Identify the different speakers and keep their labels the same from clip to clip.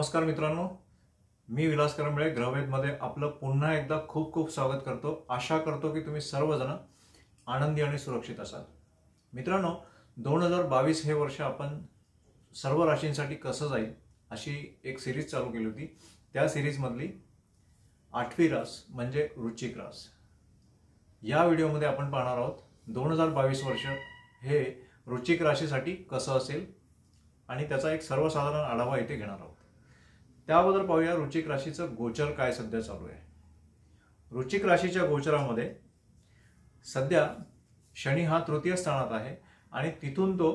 Speaker 1: नमस्कार मित्रांनो, मी विलास करंबळे ग्रहवेदमध्ये आपलं पुन्हा एकदा खूप खूप स्वागत करतो। आशा करतो की तुम्ही सर्वजण आनंदी आणि सुरक्षित असाल। मित्रांनो, 2022 हे वर्ष आपण सर्व राशींसाठी कसं जाईल अशी एक सिरीज चालू केली होती। त्या सिरीज मधली 8वी रास म्हणजे वृश्चिक रास। या व्हिडिओमध्ये आपण पाहणार आहोत 2022 वर्ष हे वृश्चिक राशीसाठी कसं असेल आणि त्याचा एक सर्वसाधारण आढावा इथे घेणार आहोत। त्याबद्दल पाहूया वृश्चिक राशीचं गोचर काय सध्या चालू आहे। वृश्चिक राशीच्या गोचरामध्ये सध्या शनी हा तृतीय स्थानात आहे आणि तिथून तो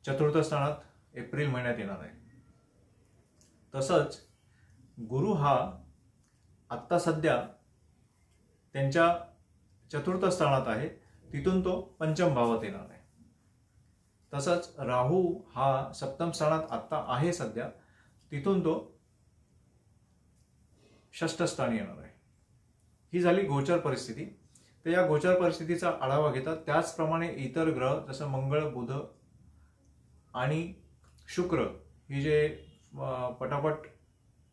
Speaker 1: चतुर्थ स्थानात एप्रिल महिन्यात येणार आहे। तसंच गुरु हा आता सध्या त्यांच्या चतुर्थ स्थानात आहे, तिथून तो पंचम भावात येणार आहे। तसंच राहू हा सप्तम स्थानात आता आहे सध्या, तिथून तो षष्ठ स्थानी येणार आहे। ही झाली गोचर परिस्थिती। तर या गोचर परिस्थितीचा आढावा घेता त्याचप्रमाणे इतर ग्रह जसं मंगळ, बुध आणि शुक्र ही जे पटापट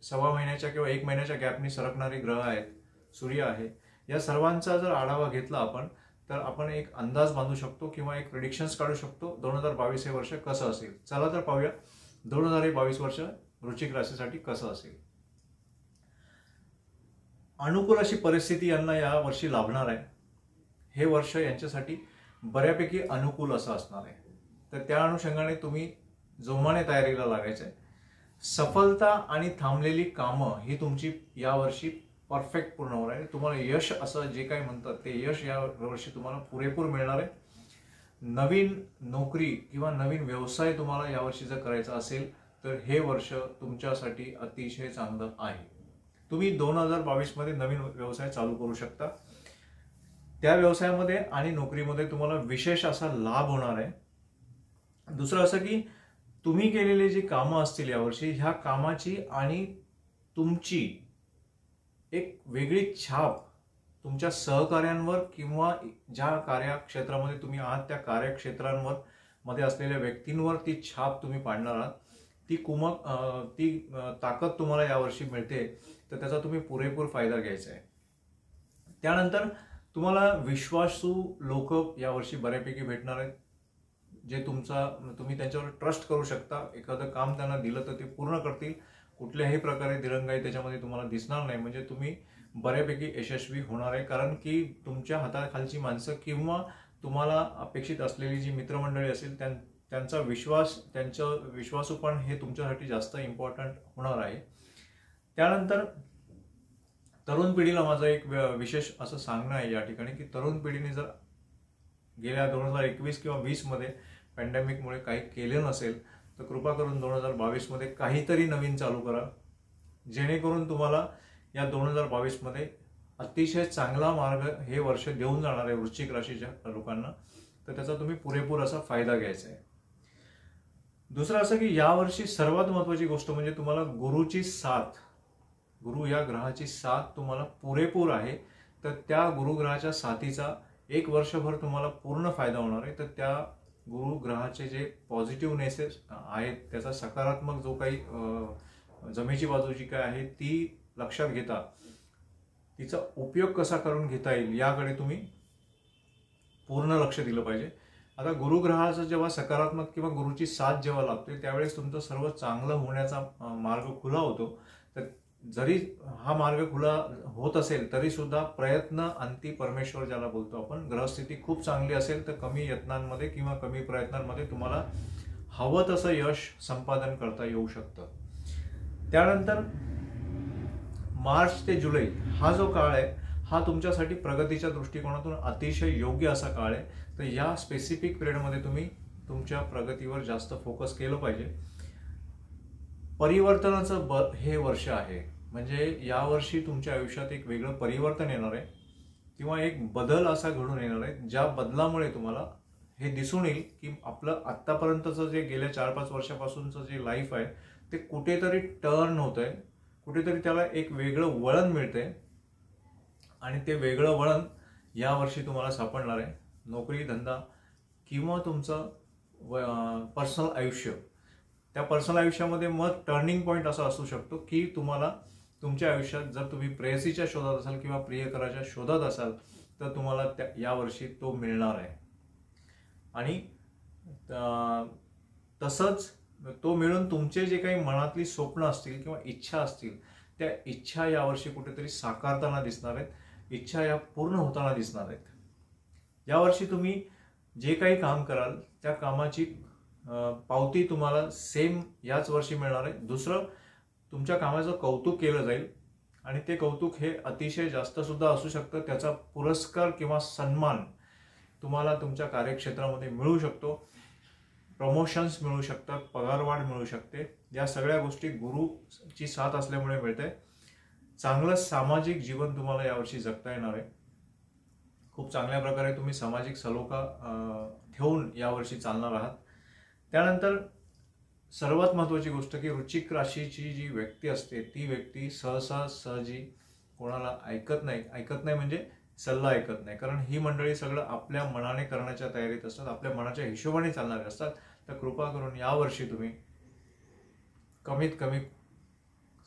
Speaker 1: सव्वा महिन्याच्या किंवा एक महिन्याच्या गॅपनी सरकणारे ग्रह आहेत, सूर्य आहे, या सर्वांचा जर आढावा घेतला आपण तर आपण एक अंदाज बांधू शकतो किंवा एक प्रेडिक्शन्स काढू शकतो 2022 हे वर्ष कसं असेल। चला तर पाहूया 2022 वर्ष वृश्चिक राशीसाठी कसं असेल। अनुकूल अशी परिस्थिती यांना या वर्षी लाभणार आहे। हे वर्ष यांच्यासाठी बऱ्यापैकी अनुकूल असं असणार आहे। तर त्या अनुषंगाने तुम्ही जोमाने तयारीला लागायचं आहे। सफलता आणि थांबलेली कामं ही तुमची या वर्षी परफेक्ट पूर्ण होणार आहे। तुम्हाला यश असं जे काही म्हणतात ते यश या वर्षी तुम्हाला पुरेपूर मिळणार आहे। नवीन नोकरी किंवा नवीन व्यवसाय तुम्हाला या वर्षी जर करायचा असेल तर हे वर्ष तुमच्यासाठी अतिशय चांगलं आहे। तुम्ही 2022 मध्ये नवीन व्यवसाय चालू करू शकता। त्या व्यवसायामध्ये आणि नोकरीमध्ये तुम्हाला विशेष असा लाभ होणार आहे। दुसरं असं की तुम्ही केलेली जी कामं असतील यावर्षी, ह्या कामाची आणि तुमची एक वेगळी छाप तुमच्या सहकार्यांवर किंवा ज्या कार्यक्षेत्रामध्ये तुम्ही आहात त्या कार्यक्षेत्रांवर मध्ये असलेल्या व्यक्तींवर ती छाप तुम्ही पाडणार आहात। ती ताकद तुम्हाला यावर्षी मिळते, तर त्याचा तुम्ही पुरेपूर फायदा घ्यायचा आहे। त्यानंतर तुम्हाला विश्वासू लोक यावर्षी बऱ्यापैकी भेटणार आहेत, जे तुम्ही त्यांच्यावर ट्रस्ट करू शकता। एखादं काम त्यांना दिलं तर ते पूर्ण करतील। कुठल्याही प्रकारे दिरंगाई त्याच्यामध्ये तुम्हाला दिसणार नाही, म्हणजे तुम्ही बऱ्यापैकी यशस्वी होणार आहे। कारण की तुमच्या हाताखालची माणसं किंवा तुम्हाला अपेक्षित असलेली जी मित्रमंडळी असेल त्यांचा विश्वासूपण हे तुमच्यासाठी जास्त इम्पॉर्टंट होणार आहे। त्यानंतर तरुण पिढीला माझं एक विशेष असं सांगणं आहे या ठिकाणी की तरुण पिढीने जर गेल्या 2021 किंवा 20 मध्ये पॅन्डेमिकमुळे काही केले नसेल तर कृपा करून 2022 मध्ये काहीतरी नवीन चालू करा, जेणेकरून तुम्हाला या 2022 मध्ये अतिशय चांगला मार्ग हे वर्ष देऊन जाणार आहे वृश्चिक राशीच्या लोकांना। तर त्याचा तुम्ही पुरेपूर असा फायदा घ्यायचा आहे। दुसरं असं की यावर्षी सर्वात महत्त्वाची गोष्ट म्हणजे तुम्हाला गुरुची साथ, गुरु या ग्रहाची साथ तुम्हाला पुरेपूर आहे। तर त्या गुरुग्रहाच्या साथीचा एक वर्षभर तुम्हाला पूर्ण फायदा होणार आहे। तर त्या गुरु ग्रहाचे जे पॉझिटिव्हनेसेस आहेत, त्याचा सकारात्मक जो काही जमेची बाजू जी काय आहे ती लक्षात घेता तिचा उपयोग कसा करून घेता येईल याकडे तुम्ही पूर्ण लक्ष दिलं पाहिजे। आता गुरुग्रहाचा जेव्हा सकारात्मक किंवा गुरुची साथ जेव्हा लागते त्यावेळेस तुमचं सर्व चांगलं होण्याचा मार्ग खुला होतो। तर जरी हा मार्ग खुला होत असेल तरी सुद्धा प्रयत्न अंती परमेश्वर ज्याला बोलतो आपण, ग्रहस्थिती खूप चांगली असेल तर कमी यत्नांमध्ये किंवा कमी प्रयत्नांमध्ये तुम्हाला हवं तसं यश संपादन करता येऊ शकतं। त्यानंतर मार्च ते जुलै हा जो काळ आहे हा तुमच्यासाठी प्रगतीच्या दृष्टिकोनातून अतिशय योग्य असा काळ आहे। तर या स्पेसिफिक पिरियडमध्ये तुम्ही तुमच्या प्रगतीवर जास्त फोकस केलं पाहिजे। परिवर्तनाचं हे वर्ष आहे, म्हणजे यावर्षी तुमच्या आयुष्यात एक वेगळं परिवर्तन येणार आहे किंवा एक बदल असा घडून येणार आहे, ज्या बदलामुळे तुम्हाला हे दिसून येईल की आपलं आत्तापर्यंतचं जे गेल्या 4-5 वर्षापासूनचं जे लाईफ आहे ते कुठेतरी टर्न होत आहे, कुठेतरी त्याला एक वेगळं वळण मिळतंय आणि ते वेगळं वळण यावर्षी तुम्हाला सापडणार आहे। नोकरी, धंदा किंवा तुमचं पर्सनल आयुष्य त्या पर्सनल आयुष्यामध्ये मग टर्निंग पॉईंट असा असू शकतो की तुम्हाला तुमच्या आयुष्यात जर तुम्ही प्रेयसीच्या शोधात असाल किंवा प्रियकराच्या शोधात असाल तर तुम्हाला यावर्षी तो मिळणार आहे. आणि तसंच तो मिळून तुमचे जे काही मनातली स्वप्न असतील किंवा इच्छा असतील त्या इच्छा यावर्षी कुठेतरी साकारताना दिसणार आहेत, इच्छा या पूर्ण होताना दिसणार आहेत. यावर्षी तुम्ही जे काही काम कराल त्या कामाची पावती तुम्हाला सेम याच वर्षी मिळणार आहे. दुसरं, तुमच्या कामाचं कौतुक केलं जाईल आणि ते कौतुक हे अतिशय जास्त सुद्धा असू शकतं. त्याचा पुरस्कार किंवा सन्मान तुम्हाला तुमच्या कार्यक्षेत्रामध्ये मिळू शकतो. प्रमोशन्स मिळू शकतात, पगारवाढ मिळू शकते. या सगळ्या गोष्टी गुरुची साथ असल्यामुळे मिळते. चांगलं सामाजिक जीवन तुम्हाला यावर्षी जगता येणार आहे. खूप चांगल्या प्रकारे तुम्ही सामाजिक सलोखा ठेवून यावर्षी चालणार आहात. त्यानंतर सर्वात महत्त्वाची गोष्ट की वृश्चिक राशीची जी व्यक्ती असते ती व्यक्ती सहजी कोणाला ऐकत नाही म्हणजे सल्ला ऐकत नाही. कारण ही मंडळी सगळं आपल्या मनाने करण्याच्या तयारीत असतात, आपल्या मनाच्या हिशोबाने चालणारे असतात. तर कृपा करून यावर्षी तुम्ही कमीत कमी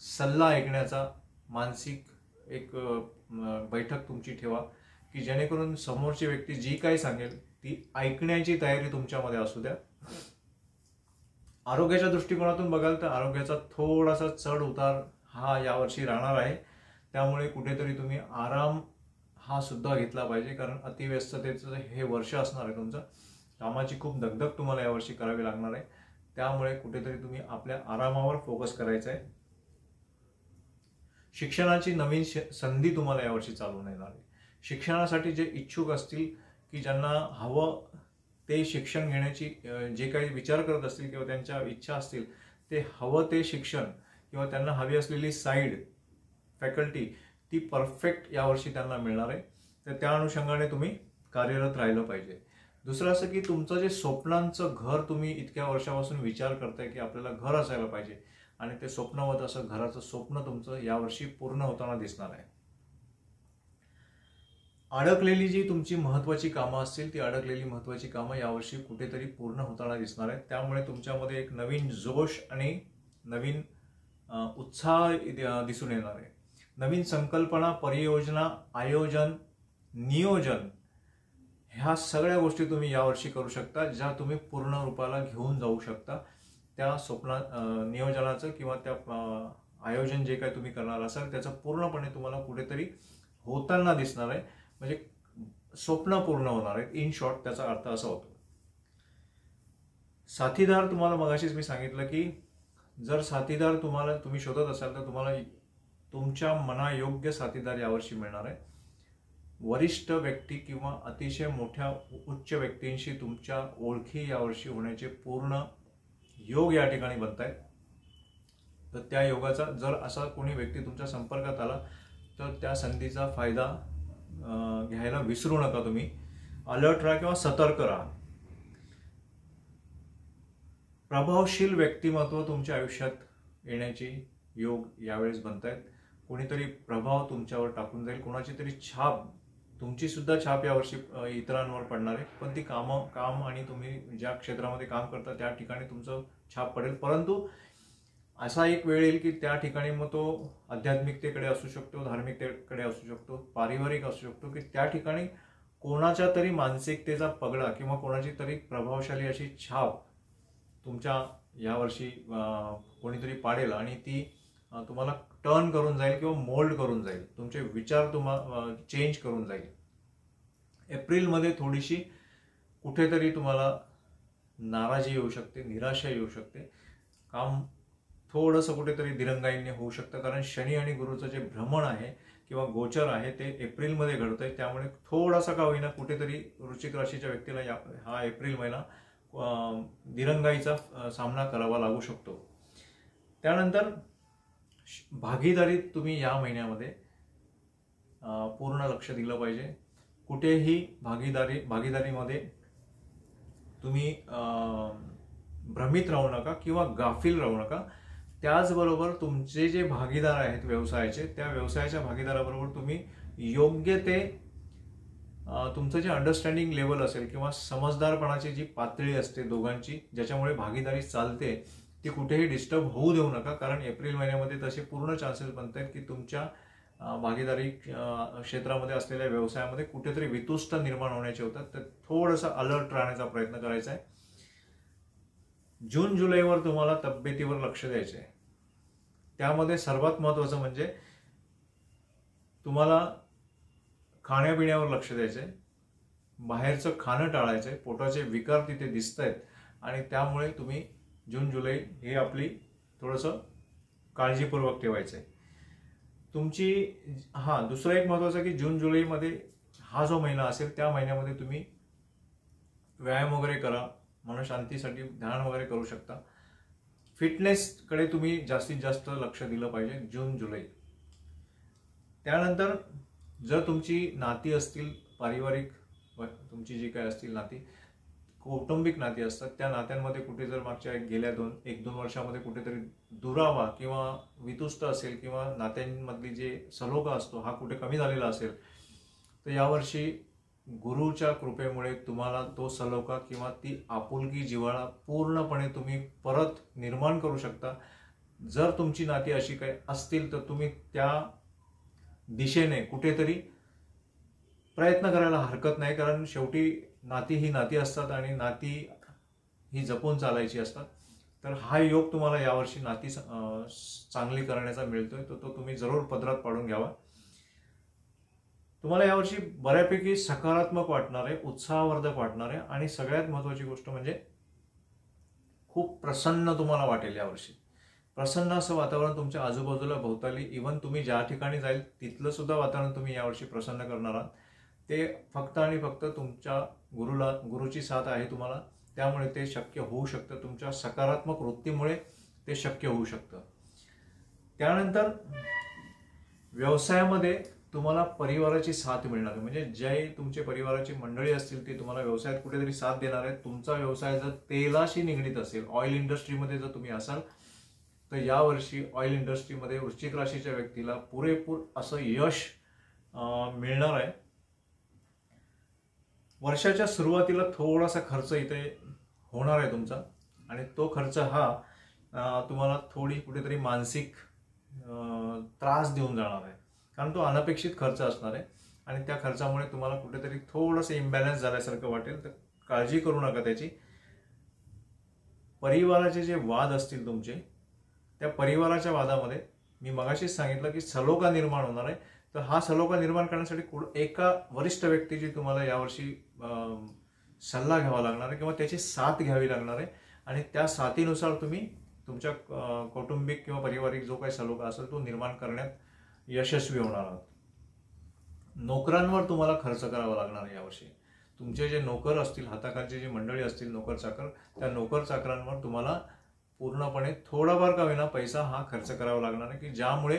Speaker 1: सल्ला ऐकण्याचा मानसिक एक बैठक तुमची ठेवा की जेणेकरून समोरची व्यक्ती जी काही सांगेल ती ऐकण्याची तयारी तुमच्यामध्ये असू द्या. आरोग्याच्या दृष्टिकोनातून बघाल तर आरोग्याचा थोडासा चढ उतार हा यावर्षी राहणार आहे. त्यामुळे कुठेतरी तुम्ही आराम हा सुद्धा घेतला पाहिजे. कारण अतिव्यस्ततेचं हे वर्ष असणार आहे तुमचं. कामाची खूप दगदग तुम्हाला यावर्षी करावी लागणार आहे. त्यामुळे कुठेतरी तुम्ही आपल्या आरामावर फोकस करायचा आहे. शिक्षणाची नवीन संधी तुम्हाला यावर्षी चालून येणार आहे. शिक्षणासाठी जे इच्छुक असतील की ज्यांना हवं ते शिक्षण घेण्याची जे काही विचार करत असतील किंवा त्यांच्या इच्छा असतील ते हवं ते शिक्षण किंवा त्यांना हवी असलेली साईड फॅकल्टी ती परफेक्ट यावर्षी त्यांना मिळणार आहे. तर त्या अनुषंगाने तुम्ही कार्यरत राहिलं पाहिजे. दुसरं असं की तुमचं जे स्वप्नांचं घर तुम्ही इतक्या वर्षापासून विचार करताय की आपल्याला घर असायला पाहिजे आणि ते स्वप्नवत असं घराचं स्वप्न तुमचं यावर्षी पूर्ण होताना दिसणार आहे. अडकलेली जी तुमची महत्त्वाची कामं असतील ती अडकलेली महत्त्वाची कामं यावर्षी कुठेतरी पूर्ण होताना दिसणार आहेत. त्यामुळे तुमच्यामध्ये एक नवीन जोश आणि नवीन उत्साह दिसून येणार आहे. नवीन संकल्पना, परियोजना, आयोजन, नियोजन ह्या सगळ्या गोष्टी तुम्ही यावर्षी करू शकता ज्या तुम्ही पूर्ण रूपाला घेऊन जाऊ शकता. त्या नियोजनाचं किंवा त्या आयोजन जे काही तुम्ही करणार असाल त्याचं पूर्णपणे तुम्हाला कुठेतरी होताना दिसणार आहे. म्हणजे स्वप्न पूर्ण होणार आहेत. इन शॉर्ट त्याचा अर्थ असा होतो. साथीदार तुम्हाला मगाशीच मी सांगितलं की जर साथीदार तुम्ही शोधत असाल तर तुम्हाला तुमच्या मनायोग्य साथीदार यावर्षी मिळणार आहे. वरिष्ठ व्यक्ती किंवा अतिशय मोठ्या उच्च व्यक्तींशी तुमच्या ओळखी यावर्षी होण्याचे पूर्ण योग या ठिकाणी बनत आहेत. तर त्या योगाचा जर असा कोणी व्यक्ती तुमच्या संपर्कात आला तर त्या संधीचा फायदा घ्यायला विसरू नका. तुम्ही अलर्ट राहा किंवा सतर्क राहा. प्रभावशील व्यक्तिमत्व तुमच्या आयुष्यात येण्याची योग यावेळेस बनत आहेत. कोणीतरी प्रभाव तुमच्यावर टाकून जाईल, कोणाची तरी छाप, तुमची सुद्धा छाप यावर्षी इतरांवर पडणार आहे. पण ती काम आणि तुम्ही ज्या क्षेत्रामध्ये काम करता त्या ठिकाणी तुमचं छाप पडेल. परंतु असा एक वेळ येईल की त्या ठिकाणी मग तो आध्यात्मिकतेकडे असू शकतो, धार्मिकतेकडे असू शकतो, पारिवारिक असू शकतो की त्या ठिकाणी कोणाच्या तरी मानसिकतेचा पगडा किंवा कोणाची तरी प्रभावशाली अशी छाप तुमच्या यावर्षी कोणीतरी पाडेल आणि ती तुम्हाला टर्न करून जाईल किंवा मोल्ड करून जाईल. तुमचे विचार तुम्हाला चेंज करून जाईल. एप्रिलमध्ये थोडीशी कुठेतरी तुम्हाला नाराजी येऊ शकते, निराशा येऊ शकते. काम थोडंसं कुठेतरी दिरंगाईने होऊ शकतं. कारण शनी आणि गुरुचं जे भ्रमण आहे किंवा गोचर आहे ते एप्रिलमध्ये घडतं आहे. त्यामुळे थोडासा का होईना कुठेतरी वृश्चिक राशीच्या व्यक्तीला हा एप्रिल महिना दिरंगाईचा सामना करावा लागू शकतो. त्यानंतर भागीदारीत तुम्ही या महिन्यामध्ये पूर्ण लक्ष दिलं पाहिजे. कुठेही भागीदारीमध्ये तुम्ही भ्रमित राहू नका किंवा गाफील राहू नका. त्याचबरोबर तुमचे जे भागीदार आहेत व्यवसायाचे, त्या व्यवसायाच्या भागीदाराबरोबर तुम्ही योग्य ते तुमचं जे अंडरस्टँडिंग लेवल असेल किंवा समजदारपणाची जी पातळी असते दोघांची ज्याच्यामुळे भागीदारी चालते ती कुठेही डिस्टर्ब होऊ देऊ नका, कारण एप्रिल महिन्यामध्ये तसे पूर्ण चान्सेस बनत आहेत की तुमच्या भागीदारी क्षेत्रामध्ये असलेल्या व्यवसायामध्ये कुठेतरी वितुष्ट निर्माण होण्याचे होतात. तर थोडंसं अलर्ट राहण्याचा प्रयत्न करायचा आहे. जून जुलैवर तुम्हाला तब्येतीवर लक्ष द्यायचे आहे. त्यामध्ये सर्वात महत्त्वाचं म्हणजे तुम्हाला खाण्यापिण्यावर लक्ष द्यायचं आहे. बाहेरचं खाणं टाळायचं आहे. पोटाचे विकार तिथे दिसत आहेत आणि त्यामुळे तुम्ही जून जुलै हे आपली थोडंसं काळजीपूर्वक ठेवायचं आहे तुमची. दुसरं एक महत्त्वाचं की जून जुलैमध्ये हा जो महिना असेल त्या महिन्यामध्ये तुम्ही व्यायाम वगैरे करा, मनशांतीसाठी ध्यान वगैरे करू शकता. फिटनेसकडे तुम्ही जास्तीत जास्त लक्ष दिलं पाहिजे जून जुलै. त्यानंतर जर तुमची नाती असतील, पारिवारिक तुमची जी काय असतील नाती, कौटुंबिक नाती असतात, त्या नात्यांमध्ये कुठे जर मागच्या गेल्या 1-2 वर्षामध्ये कुठेतरी दुरावा किंवा वितुष्ट असेल किंवा नात्यांमधली जे सलोखा असतो हा कुठे कमी झालेला असेल, तर यावर्षी गुरुच्या कृपेमुळे तुम्हाला तो सलोखा किंवा ती आपुलकी जिव्हाळा पूर्णपणे तुम्ही परत निर्माण करू शकता. जर तुमची नाती अशी काही असतील तर तुम्ही त्या दिशेने कुठेतरी प्रयत्न करायला हरकत नाही, कारण शेवटी नाती ही नाती असतात आणि नाती ही जपून चालायची असतात. तर हा योग तुम्हाला यावर्षी नाती चांगली करण्याचा मिळतोय, तर तो तुम्ही जरूर पदरात पाडून घ्यावा. तुम्हाला यावर्षी बऱ्यापैकी सकारात्मक वाटणार आहे, उत्साहवर्धक वाटणार आहे आणि सगळ्यात महत्त्वाची गोष्ट म्हणजे खूप प्रसन्न तुम्हाला वाटेल यावर्षी. प्रसन्न असं वातावरण तुमच्या आजूबाजूला भोवताली, इव्हन तुम्ही ज्या ठिकाणी जाईल तिथलं सुद्धा वातावरण तुम्ही यावर्षी प्रसन्न करणार आहात. ते फक्त आणि फक्त तुमच्या गुरुची साथ आहे तुम्हाला, त्यामुळे ते शक्य होऊ शकतं. तुमच्या सकारात्मक वृत्तीमुळे ते शक्य होऊ शकतं. त्यानंतर व्यवसायामध्ये तुम्हाला परिवाराची साथ मिळणार आहे. म्हणजे जे तुमचे परिवाराची मंडळी असतील ते तुम्हाला व्यवसायात कुठेतरी साथ देणार आहेत. तुमचा व्यवसाय जर तेलाशी निगडीत असेल, ऑइल इंडस्ट्रीमध्ये जर तुम्ही असाल, तर यावर्षी ऑइल इंडस्ट्रीमध्ये वृश्चिक राशीच्या व्यक्तीला पुरेपूर असं यश मिळणार आहे. वर्षाच्या सुरुवातीला थोडासा खर्च इथे होणार आहे तुमचा, आणि तो खर्च हा तुम्हाला थोडी कुठेतरी मानसिक त्रास देऊन जाणार आहे, कारण तो अनपेक्षित खर्च असणार आहे आणि त्या खर्चामुळे तुम्हाला कुठेतरी थोडंसं इम्बॅलन्स झाल्यासारखं वाटेल. तर काळजी करू नका त्याची. परिवाराचे जे वाद असतील तुमचे, त्या परिवाराच्या वादामध्ये मी मगाशीच सांगितलं की सलोखा निर्माण होणार आहे. तर हा सलोखा निर्माण करण्यासाठी एका वरिष्ठ व्यक्तीची तुम्हाला यावर्षी सल्ला घ्यावा लागणार आहे किंवा त्याची साथ घ्यावी लागणार आहे, आणि त्या साथीनुसार तुम्ही तुमच्या कौटुंबिक किंवा पारिवारिक जो काही सलोखा असेल तो निर्माण करण्यात यशस्वी होणार आहात. नोकरांवर तुम्हाला खर्च करावा लागणार आहे यावर्षी. तुमचे जे नोकर असतील, हाताखालची जी मंडळी असतील नोकर चाकर, त्या नोकर चाकरांवर तुम्हाला पूर्णपणे थोडाफार का होईना पैसा हा खर्च करावा लागणार आहे, की ज्यामुळे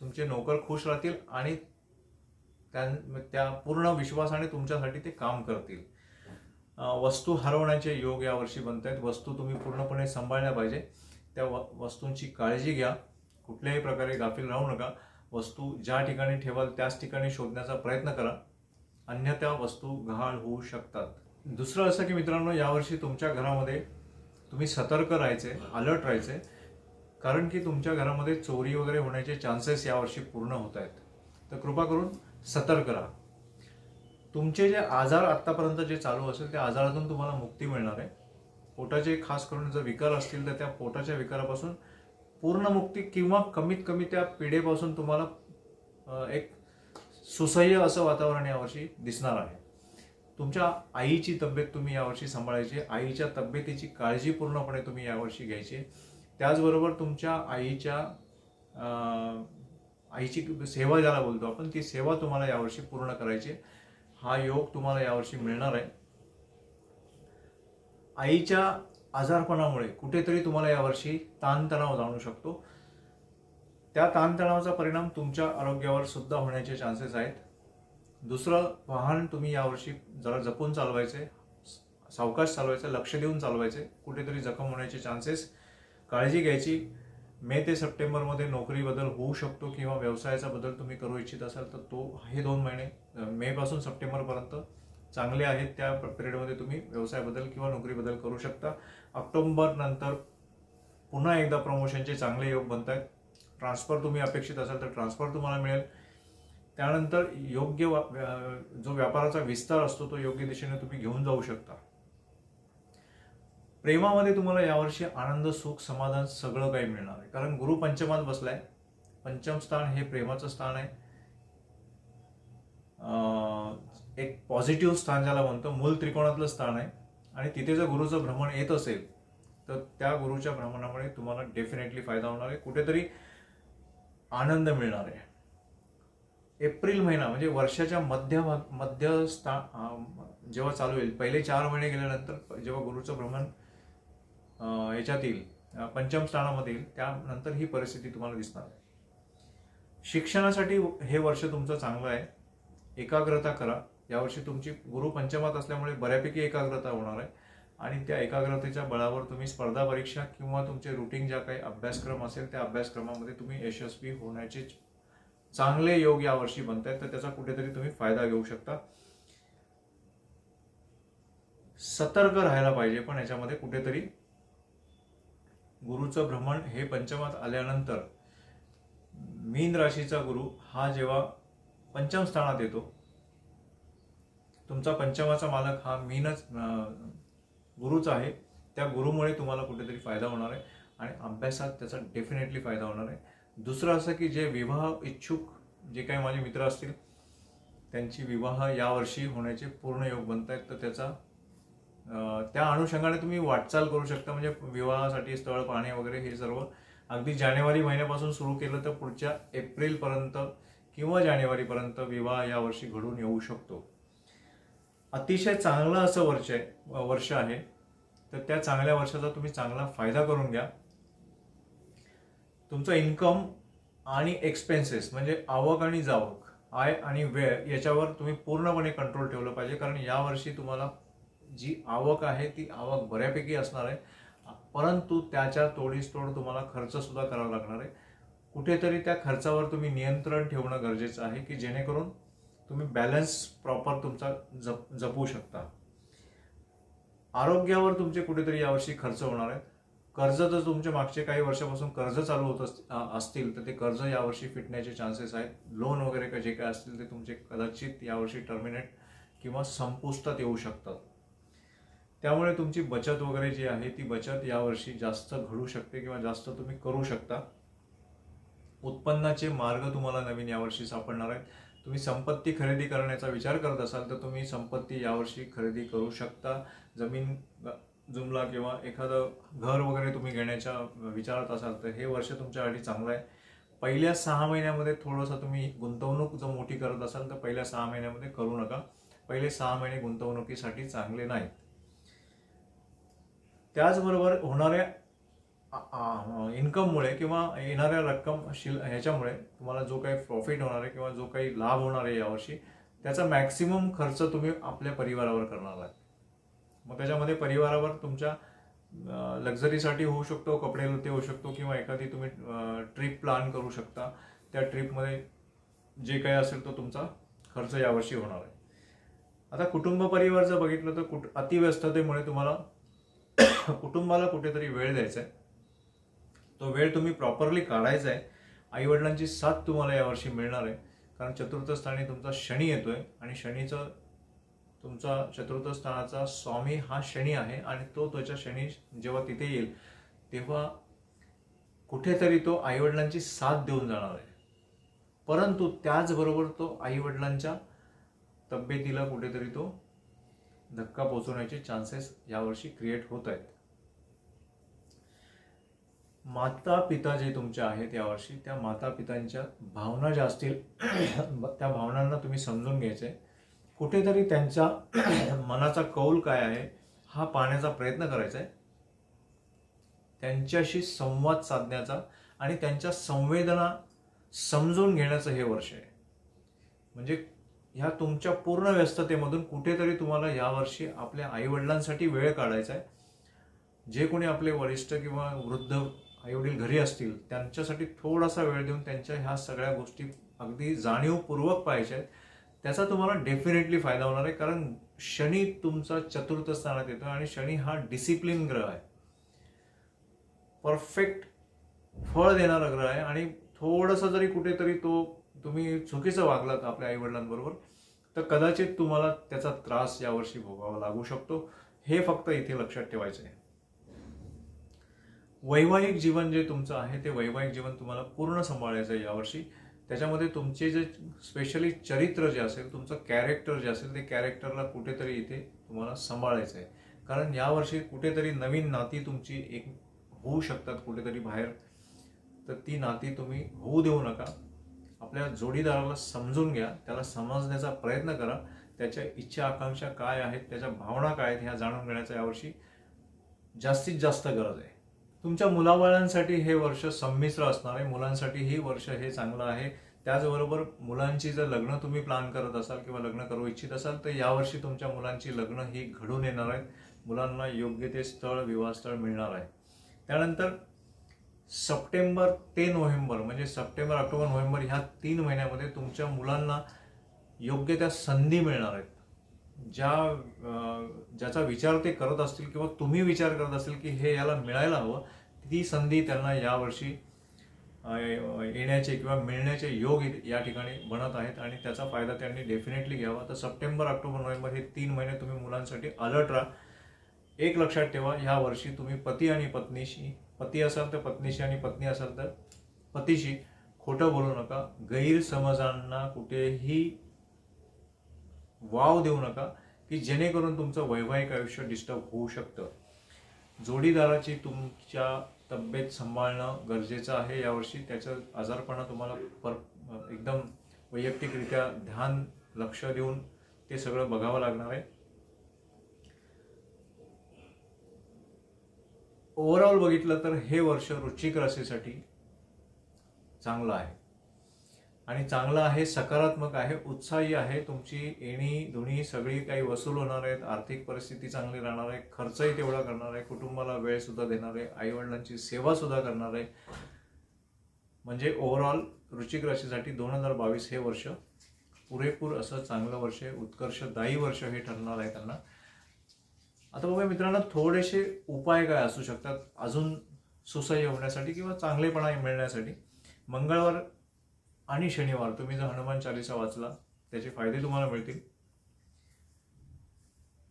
Speaker 1: तुमचे नोकर खुश राहतील आणि त्या पूर्ण विश्वासाने तुमच्यासाठी ते काम करतील. वस्तू हरवण्याचे योग यावर्षी बनत आहेत. वस्तू तुम्ही पूर्णपणे सांभाळल्या पाहिजे. त्या वस्तूंची काळजी घ्या. कुठल्याही प्रकारे गाफील राहू नका. वस्तू ज्या ठिकाणी ठेवाल त्याच ठिकाणी शोधण्याचा प्रयत्न करा, अन्यथा वस्तू गहाळ होऊ शकतात. दुसरं असं की मित्रांनो, यावर्षी तुमच्या घरामध्ये तुम्ही सतर्क राहायचे, अलर्ट राहायचे, कारण की तुमच्या घरामध्ये चोरी वगैरे होण्याचे चान्सेस यावर्षी पूर्ण होत आहेत. तर कृपा करून सतर्क राहा. तुमचे जे आजार आत्तापर्यंत जे चालू असेल त्या आजारातून तुम्हाला मुक्ती मिळणार आहे. पोटाचे खास करून जर विकार असतील तर त्या पोटाच्या विकारापासून पूर्ण मुक्ती किंवा कमीत कमी त्या पिढेपासून तुम्हाला एक सुसह्य असं वातावरण यावर्षी दिसणार आहे. तुमच्या आईची तब्येत तुम्ही यावर्षी सांभाळायची. आईच्या तब्येतीची काळजी पूर्णपणे तुम्ही यावर्षी घ्यायची. त्याचबरोबर तुमच्या आईची सेवा ज्याला बोलतो आपण, ती सेवा तुम्हाला यावर्षी पूर्ण करायची. हा योग तुम्हाला यावर्षी मिळणार आहे. आईच्या आजारपणामुळे कुठेतरी तुम्हाला यावर्षी ताणतणाव जाणू शकतो. त्या ताणतणावाचा परिणाम तुमच्या आरोग्यावर सुद्धा होण्याचे चान्सेस आहेत. दुसरं, वाहन तुम्ही यावर्षी जरा जपून चालवायचे, सावकाश चालवायचे, लक्ष देऊन चालवायचे. कुठेतरी जखम होण्याचे चान्सेस, काळजी घ्यायची. मे ते सप्टेंबरमध्ये नोकरी बदल होऊ शकतो किंवा व्यवसायाचा बदल तुम्ही करू इच्छित असाल तर हे 2 महिने मे पासून सप्टेंबरपर्यंत चांगले आहेत. त्या पिरियडमध्ये तुम्ही व्यवसाय बदल किंवा नोकरी बदल करू शकता. ऑक्टोबर नंतर पुन्हा एकदा प्रमोशनचे चांगले योग बनत आहेत. ट्रान्सफर तुम्ही अपेक्षित असाल तर ट्रान्सफर तुम्हाला मिळेल. त्यानंतर योग्य जो व्यापाराचा विस्तार असतो तो योग्य दिशेने तुम्ही घेऊन जाऊ शकता. प्रेमामध्ये तुम्हाला यावर्षी आनंद, सुख, समाधान सगळं काही मिळणार आहे, कारण गुरु पंचमात बसलाय. पंचम स्थान हे प्रेमाचं स्थान आहे, एक पॉझिटिव्ह स्थान ज्याला म्हणतो, मूल त्रिकोणातलं स्थान आहे. आणि तिथे जर गुरुचं भ्रमण येत असेल तर त्या गुरुच्या भ्रमणामुळे तुम्हाला डेफिनेटली फायदा होणार आहे, कुठेतरी आनंद मिळणार आहे. एप्रिल महिना म्हणजे वर्षाच्या मध्य स्थान जेव्हा चालू होईल, पहिले 4 महिने गेल्यानंतर जेव्हा गुरुचं भ्रमण याच्यात येईल, पंचम स्थानामध्ये येईल, त्यानंतर ही परिस्थिती तुम्हाला दिसणार आहे. शिक्षणासाठी हे वर्ष तुमचं चांगलं आहे. एकाग्रता करा. यावर्षी तुमची गुरु पंचमात असल्यामुळे बऱ्यापैकी एकाग्रता होणार आहे आणि त्या एकाग्रतेच्या बळावर तुम्ही स्पर्धा परीक्षा किंवा तुमचे रुटीन ज्या काही अभ्यासक्रम असेल त्या अभ्यासक्रमामध्ये तुम्ही यशस्वी होण्याचे चांगले योग यावर्षी बनत आहेत, तर त्याचा कुठेतरी तुम्ही फायदा घेऊ शकता. सतर्क राहायला पाहिजे, पण याच्यामध्ये कुठेतरी गुरुचं भ्रमण हे पंचमात आल्यानंतर मीन राशीचा गुरु हा जेव्हा पंचम स्थानात येतो, तुमचा पंचमाचा मालक हा मीनच गुरुच आहे, त्या गुरुमुळे तुम्हाला कुठेतरी फायदा होणार आहे आणि अभ्यासात त्याचा डेफिनेटली फायदा होणार आहे. दुसरं असं की जे विवाह इच्छुक जे काही माझे मित्र असतील त्यांची विवाह यावर्षी होण्याचे पूर्ण योग बनत आहेत, तर त्याचा त्या अनुषंगाने तुम्ही वाटचाल करू शकता. म्हणजे विवाहासाठी स्थळ पाहणे वगैरे हे सर्व अगदी जानेवारी महिन्यापासून सुरू केलं तर पुढच्या एप्रिलपर्यंत किंवा जानेवारीपर्यंत विवाह यावर्षी घडून येऊ शकतो. अतिशय चांगलं असं वर्ष आहे, तर त्या चांगल्या वर्षाचा तुम्ही चांगला फायदा करून घ्या. तुमचं इन्कम आणि एक्सपेन्सेस म्हणजे आवक आणि जावक, आय आणि व्यय याच्यावर तुम्ही पूर्णपणे कंट्रोल ठेवलं पाहिजे, कारण यावर्षी तुम्हाला जी आवक आहे ती आवक बऱ्यापैकी असणार आहे, परंतु त्याच्या तोडीस-तोड तुम्हाला खर्च सुद्धा करावा लागणार आहे. कुठेतरी त्या खर्चावर तुम्ही नियंत्रण ठेवणं गरजेचं आहे की जेणेकरून तुम्ही बॅलन्स प्रॉपर तुमचा जपू शकता. आरोग्यावर तुमचे कुठेतरी यावर्षी खर्च होणार आहेत. कर्ज जर तुमचे मागचे काही वर्षापासून कर्ज चालू होत असतील तर ते कर्ज यावर्षी फिटण्याचे चान्सेस आहेत. लोन वगैरे जे काय असतील ते तुमचे कदाचित यावर्षी टर्मिनेट किंवा संपुष्टात येऊ शकतात. त्यामुळे तुमची बचत वगैरे जी आहे ती बचत यावर्षी जास्त घडू शकते किंवा जास्त तुम्ही करू शकता. उत्पन्नाचे मार्ग तुम्हाला नवीन यावर्षी सापडणार आहेत. तुम्ही संपत्ती खरेदी करण्याचा विचार करत असाल तर तुम्ही संपत्ती यावर्षी खरेदी करू शकता. जमीन जुमला किंवा एखादं घर वगैरे तुम्ही घेण्याच्या विचारात असाल तर हे वर्ष तुमच्यासाठी चांगलं आहे. पहिल्या 6 महिन्यामध्ये थोडंसं तुम्ही गुंतवणूक जर मोठी करत असाल तर पहिल्या 6 महिन्यामध्ये करू नका. पहिले 6 महिने गुंतवणुकीसाठी चांगले नाहीत. त्याचबरोबर होणाऱ्या इन्कममुळे किंवा येणाऱ्या रक्कम ह्याच्यामुळे तुम्हाला जो काही प्रॉफिट होणार आहे किंवा जो काही लाभ होणार आहे यावर्षी त्याचा मॅक्सिमम खर्च तुम्ही आपल्या परिवारावर करणार आहात. मग त्याच्यामध्ये परिवारावर तुमच्या लक्झरीसाठी होऊ शकतो, कपडे लत्ते होऊ शकतो किंवा एखादी तुम्ही ट्रिप प्लॅन करू शकता. त्या ट्रिपमध्ये जे काही असेल तो तुमचा खर्च यावर्षी होणार आहे. आता कुटुंब परिवार जर बघितलं तर अतिव्यस्ततेमुळे तुम्हाला कुटुंबाला कुठेतरी वेळ द्यायचा आहे. तो वेळ तुम्ही प्रॉपरली काढायचा आहे. आईवडिलांची साथ तुम्हाला यावर्षी मिळणार आहे, कारण चतुर्थ स्थानी तुमचा शनी येतोय आणि शनीचं तुमचा चतुर्थ स्थानाचा स्वामी हा शनी आहे आणि तो त्याच्या शनी जेव्हा तिथे येईल तेव्हा कुठेतरी तो आईवडिलांची साथ देऊन जाणार आहे. परंतु त्याचबरोबर तो आईवडिलांच्या तब्येतीला कुठेतरी तो धक्का पोहोचवण्याचे चान्सेस यावर्षी क्रिएट होत आहेत. माता पिता जे तुमच्या आहेत यावर्षी त्या माता पितांच्या भावना ज्या असतील त्या भावनांना तुम्ही समजून घ्यायचे. कुठेतरी त्यांच्या मनाचा कौल काय आहे हा पाहण्याचा प्रयत्न करायचा आहे. त्यांच्याशी संवाद साधण्याचा आणि त्यांच्या संवेदना समजून घेण्याचं हे वर्ष आहे. म्हणजे ह्या तुमच्या पूर्ण व्यस्ततेमधून कुठेतरी तुम्हाला यावर्षी आपल्या आईवडिलांसाठी वेळ काढायचा आहे. जे कोणी आपले वरिष्ठ किंवा वृद्ध आईवडील घरी असतील त्यांच्यासाठी थोडासा वेळ देऊन त्यांच्या ह्या सगळ्या गोष्टी अगदी जाणीवपूर्वक पाहायच्या आहेत. त्याचा तुम्हाला डेफिनेटली फायदा होणार आहे, कारण शनी तुमचा चतुर्थ स्थानात येतो आणि शनी हा डिसिप्लिन ग्रह आहे. परफेक्ट फळ देणारा ग्रह आहे आणि थोडंसं जरी कुठेतरी तुम्ही चुकीचं वागलात आपल्या आईवडिलांबरोबर तर कदाचित तुम्हाला त्याचा त्रास यावर्षी भोगावा लागू शकतो. हे फक्त इथे लक्षात ठेवायचं आहे. वैवाहिक जीवन जे तुमचं आहे ते वैवाहिक जीवन तुम्हाला पूर्ण सांभाळायचं आहे यावर्षी. त्याच्यामध्ये तुमचे जे स्पेशली चरित्र जे असेल, तुमचं कॅरेक्टर जे असेल, ते कॅरेक्टरला कुठेतरी इथे तुम्हाला सांभाळायचं आहे. कारण यावर्षी कुठेतरी नवीन नाती तुमची एक होऊ शकतात कुठेतरी बाहेर, तर ती नाती तुम्ही होऊ देऊ नका. आपल्या जोडीदाराला समजून घ्या, त्याला समजण्याचा प्रयत्न करा. त्याच्या इच्छा आकांक्षा काय आहेत, त्याच्या भावना काय आहेत ह्या जाणून घेण्याचा यावर्षी जास्तीत जास्त गरज आहे. तुमच्या मुलाबाळांसाठी हे वर्ष संमिश्र असणार आहे. मुलांसाठी हे वर्ष हे चांगलं आहे. त्याचबरोबर मुलांची जर लग्न तुम्ही प्लॅन करत असाल किंवा लग्न करू इच्छित असाल तर यावर्षी तुमच्या मुलांची लग्न ही घडून येणार आहेत. मुलांना योग्य ते स्थळ, विवाहस्थळ मिळणार आहे. त्यानंतर सप्टेंबर ते नोव्हेंबर म्हणजे सप्टेंबर, ऑक्टोबर, नोव्हेंबर ह्या 3 महिन्यामध्ये तुमच्या मुलांना योग्य त्या संधी मिळणार आहेत. ज्याचा विचार ते करत असतील किंवा तुम्ही विचार करत असेल की हे याला मिळायला हवं, ती संधी त्यांना यावर्षी येण्याचे किंवा मिळण्याचे योग या ठिकाणी बनत आहेत आणि त्याचा फायदा त्यांनी डेफिनेटली घ्यावा. तर सप्टेंबर, ऑक्टोबर, नोव्हेंबर हे 3 महिने तुम्ही मुलांसाठी अलर्ट राहा. एक लक्षात ठेवा, ह्या वर्षी तुम्ही पती आणि पत्नीशी, पती असाल तर पत्नीशी आणि पत्नी असाल तर पतीशी खोटं बोलू नका. गैरसमजांना कुठेही वाव देऊ नका की जेणेकरून तुमचं वैवाहिक आयुष्य डिस्टर्ब होऊ शकतं. जोडीदाराची तुमच्या तब्येत सांभाळणं गरजेचं आहे यावर्षी. त्याचं आजारपणा तुम्हाला एकदम वैयक्तिकरित्या ध्यान, लक्ष देऊन ते सगळं बघावं लागणार आहे. ओव्हरऑल बघितलं तर हे वर्ष वृश्चिक राशीसाठी चांगलं आहे आणि चांगलं आहे, सकारात्मक आहे, उत्साही आहे. तुमची येणी धुणी सगळी काही वसूल होणार आहेत. आर्थिक परिस्थिती चांगली राहणार आहे. खर्चही तेवढा करणार आहे. कुटुंबाला वेळ सुद्धा देणार आहे. आईवडिलांची सेवा सुद्धा करणार आहे. म्हणजे ओव्हरऑल वृश्चिक राशीसाठी 2022 हे वर्ष पुरेपूर असं चांगलं वर्ष आहे. उत्कर्षदायी वर्ष हे ठरणार आहे त्यांना. आता बघा मित्रांनो, थोडेसे उपाय काय असू शकतात अजून सुसह्य होण्यासाठी किंवा चांगलेपणा मिळण्यासाठी. मंगळवार आणि शनिवार तुम्ही जर हनुमान चालीसा वाचला त्याचे फायदे तुम्हाला मिळतील.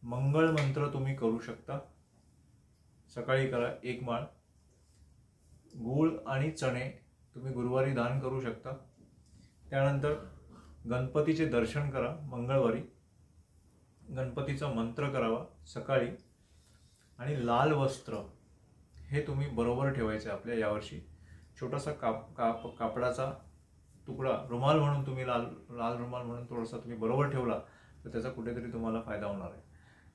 Speaker 1: मंगळ मंत्र तुम्ही करू शकता. सकाळी करा 1 माळ. गूळ आणि चणे तुम्ही गुरुवारी दान करू शकता. त्यानंतर गणपतीचे दर्शन करा मंगळवारी. गणपतीचा मंत्र करावा सकाळी. आणि लाल वस्त्र हे तुम्ही बरोबर ठेवायचे आपल्या यावर्षी. छोटासा कापडाचा तुकडा, रुमाल म्हणून तुम्ही लाल रुमाल म्हणून थोडासा तुम्ही बरोबर ठेवला तर त्याचा कुठेतरी तुम्हाला फायदा होणार आहे.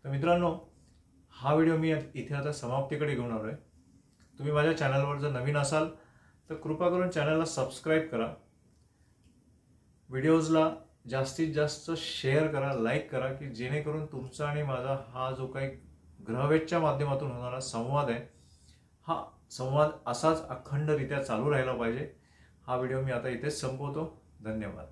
Speaker 1: तर मित्रांनो, हा व्हिडिओ मी इथे आता समाप्तीकडे घेऊन आलोय. तुम्ही माझ्या चॅनलवर जर नवीन असाल तर कृपा करून चॅनलला सबस्क्राईब करा. व्हिडिओजला जास्तीत जास्त शेअर करा, लाईक करा की जेणेकरून तुमचा आणि माझा हा जो काही ग्रहवेधच्या माध्यमातून होणारा संवाद आहे, हा संवाद असाच अखंडरित्या चालू राहिला पाहिजे. हा व्हिडिओ मी आता इथेच संपवतो. धन्यवाद.